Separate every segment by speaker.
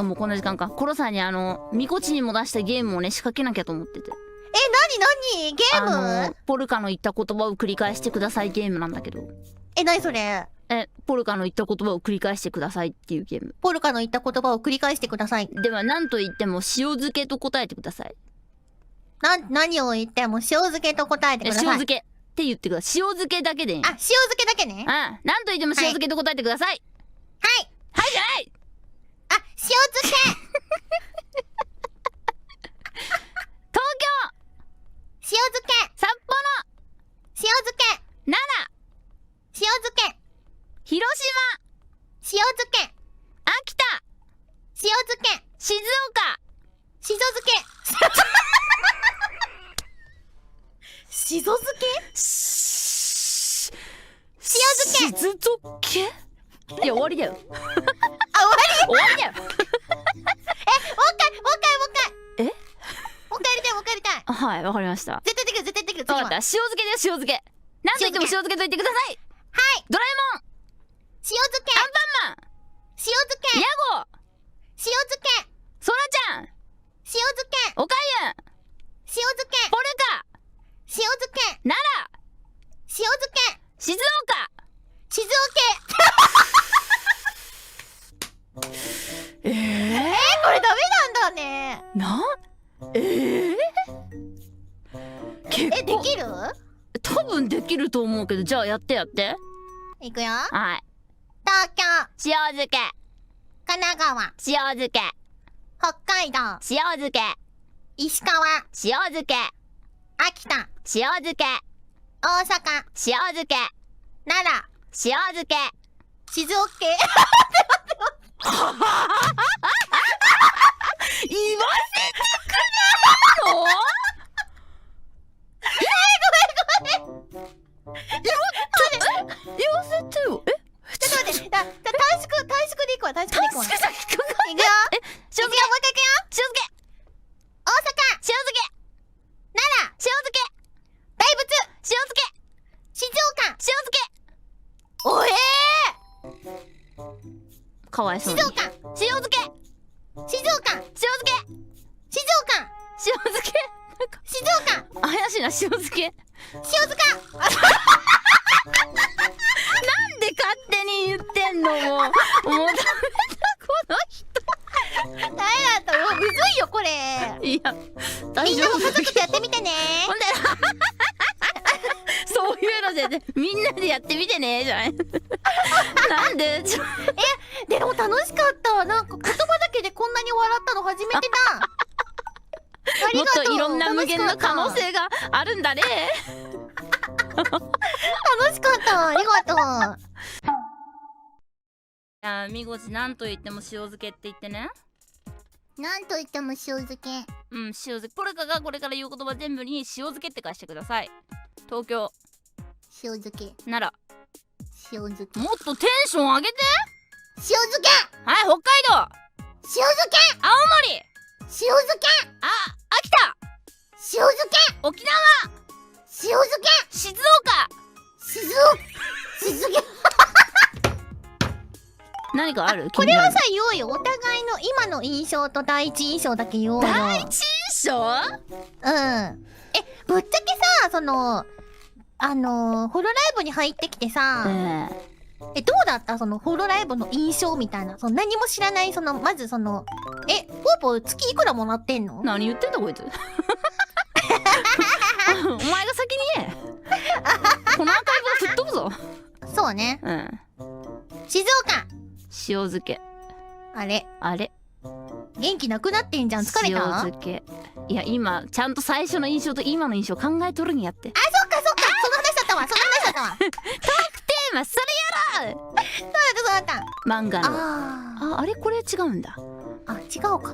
Speaker 1: もうこんな時間か。コロさんにみこちにも出したゲームをね、仕掛けなきゃと思ってて。
Speaker 2: なにゲーム？
Speaker 1: ポルカの言った言葉を繰り返してくださいゲームなんだけど。
Speaker 2: なにそれ？
Speaker 1: ポルカの言った言葉を繰り返してくださいっていうゲーム。
Speaker 2: ポルカの言った言葉を繰り返してください。
Speaker 1: では何と言っても塩漬けと答えてください。
Speaker 2: 何を言っても塩漬けと答えてください。
Speaker 1: 塩漬けって言ってください。塩漬けだけでいい。
Speaker 2: あ、塩漬けだけね。
Speaker 1: 何と言っても塩漬けと答えてください。
Speaker 2: はい
Speaker 1: はいじゃない。
Speaker 2: あ、塩漬け
Speaker 1: 東京、
Speaker 2: 塩漬け、
Speaker 1: 札幌、
Speaker 2: 塩漬け、
Speaker 1: 奈
Speaker 2: 塩漬け、
Speaker 1: 良、広島、
Speaker 2: 塩漬け、
Speaker 1: 秋田、
Speaker 2: 塩漬け、
Speaker 1: 静岡、
Speaker 2: しそ漬け。しそ漬け？
Speaker 1: 塩漬け。いや終わりだよ。
Speaker 2: あ、終わり？
Speaker 1: 終わりだよ。
Speaker 2: もう一回。もう一回やりたい。
Speaker 1: はい、わかりました。
Speaker 2: 絶対できる。次は。
Speaker 1: わかった。塩漬けだよ、塩漬け。何と言っても塩漬けと言ってください。
Speaker 2: はい。
Speaker 1: ドラえもん、
Speaker 2: 塩漬け、
Speaker 1: アンパンマン、
Speaker 2: 塩漬け、
Speaker 1: ヤゴ、
Speaker 2: 塩漬け、
Speaker 1: ソラちゃん、
Speaker 2: 塩漬け、
Speaker 1: おかゆん、
Speaker 2: 塩漬け、
Speaker 1: ポルカ、
Speaker 2: 塩漬け、
Speaker 1: 奈
Speaker 2: 塩漬け、
Speaker 1: 良、静岡。
Speaker 2: 静岡。これダメなんだね。
Speaker 1: 結構
Speaker 2: できる？
Speaker 1: 多分できると思うけど、じゃあやって。
Speaker 2: いくよ。
Speaker 1: はい。
Speaker 2: 東京、
Speaker 1: 塩漬け、
Speaker 2: 神奈川、
Speaker 1: 塩漬け、
Speaker 2: 北海道、
Speaker 1: 塩漬け、
Speaker 2: 石川、
Speaker 1: 塩漬け、
Speaker 2: 秋田、
Speaker 1: 塩漬け、
Speaker 2: 大阪、
Speaker 1: 塩漬け、
Speaker 2: 奈良、
Speaker 1: 塩漬け。
Speaker 2: 静岡。
Speaker 1: 言わせてくれるの？言わせてよ。
Speaker 2: ちょっと待って、短縮でいくわ。いくよ。
Speaker 1: 短縮先くんが。
Speaker 2: 塩漬け、もう一回いくよ。
Speaker 1: 塩漬け、
Speaker 2: 大阪、
Speaker 1: 塩漬け、
Speaker 2: 奈良、
Speaker 1: 塩漬け、
Speaker 2: 大仏、
Speaker 1: 塩漬け、
Speaker 2: 静岡。
Speaker 1: 塩漬け。
Speaker 2: おえ
Speaker 1: かわいそうに。
Speaker 2: 静岡、
Speaker 1: 塩漬け、
Speaker 2: 静岡、
Speaker 1: 静岡、
Speaker 2: 静岡、
Speaker 1: 塩漬け。
Speaker 2: 静岡、
Speaker 1: 怪しいな、塩漬け。
Speaker 2: 塩塚。
Speaker 1: なんで勝手に言ってんの？もうダメだこの人。
Speaker 2: ダメだった。むずいよこれ。
Speaker 1: いや、
Speaker 2: み
Speaker 1: 大丈夫。
Speaker 2: んなも家族でやってみてね。
Speaker 1: ほんでそういうのでみんなでやってみてねじゃない。なんで
Speaker 2: でも楽しかった。なんか言葉だけでこんなに笑ったの初めてだ。あり
Speaker 1: もっ
Speaker 2: がとう。
Speaker 1: といろんな無限の可能性があるんだね。
Speaker 2: 楽しかった。ありがとう。
Speaker 1: いやみごちなんと言っても塩漬けって言ってね。
Speaker 2: なんといっても塩漬け。
Speaker 1: 塩漬け。これがこれから言う言葉全部に塩漬けって返してください。東京、
Speaker 2: 塩漬け、
Speaker 1: 奈
Speaker 2: 塩漬け、
Speaker 1: 良。もっとテンション上げて。
Speaker 2: 塩漬け、
Speaker 1: はい、北海道、
Speaker 2: 塩漬け、
Speaker 1: 青森、
Speaker 2: 塩漬け、
Speaker 1: 秋田、
Speaker 2: 塩漬け、
Speaker 1: 沖縄、
Speaker 2: 塩漬け、
Speaker 1: 静岡。
Speaker 2: 静岡。
Speaker 1: 何かある？
Speaker 2: これはさ、言おうよ。お互いの今の印象と第一印象だけ言おうよ。
Speaker 1: 第一印象？
Speaker 2: ぶっちゃけさ、ホロライブに入ってきてさ、どうだった？そのホロライブの印象みたいな。何も知らない、まずポーポー月いくらもらってんの？
Speaker 1: 何言ってんだこいつ。お前が先に言え。このアーカイブを吹っ飛ぶぞ。
Speaker 2: そうね。静岡。
Speaker 1: 塩漬け。あれ
Speaker 2: 元気なくなってんじゃん。疲れた？
Speaker 1: 塩漬け。いや今ちゃんと最初の印象と今の印象考えとるんやって。
Speaker 2: そっか。その話だったわ。
Speaker 1: トークテーマそれやろう。
Speaker 2: そうだった。
Speaker 1: 漫画の。あれこれ違うんだ。
Speaker 2: 違うかも。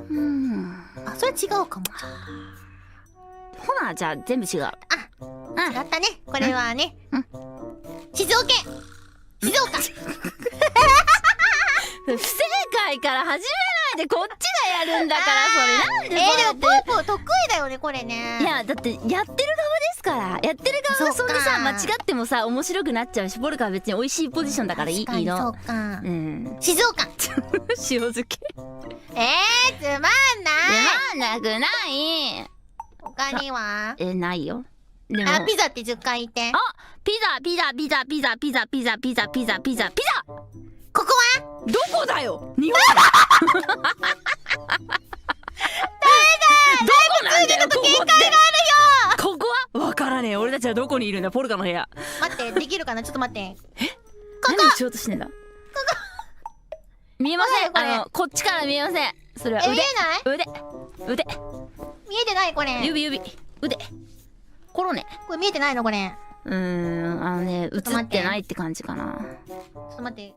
Speaker 2: それ違うかも。
Speaker 1: ほなじゃあ全部違う。
Speaker 2: 違ったね。これはね。静岡。
Speaker 1: 不正解から始めないで、こっちがやるんだから。それなんで
Speaker 2: でもポーポー得意だよねこれね。
Speaker 1: いやだってやってる側ですから。やってる側がそんでさ間違ってもさ面白くなっちゃうし、ボルカは別に美味しいポジションだからいいの。
Speaker 2: そうか。静岡。
Speaker 1: 塩漬け。なくない。
Speaker 2: 他には
Speaker 1: ないよ。でも
Speaker 2: ピザって10回言って。
Speaker 1: ピザピザピザピザピザピザピザピザピザピザ。
Speaker 2: ここは
Speaker 1: どこだよ日本。どこなんだよここって。ここはわからねえ。俺たちはどこにいるんだ。ポルカの部屋。
Speaker 2: 待ってできるかな。ちょっと待って。
Speaker 1: 何しようとしてんだ。見えません。こっちから見えません。それは腕。
Speaker 2: 見えない
Speaker 1: 腕。
Speaker 2: 見えてないこれ。
Speaker 1: 指腕。コロネ。
Speaker 2: これ見えてないのこれ。
Speaker 1: 映ってないって感じかな。
Speaker 2: ちょっと待って。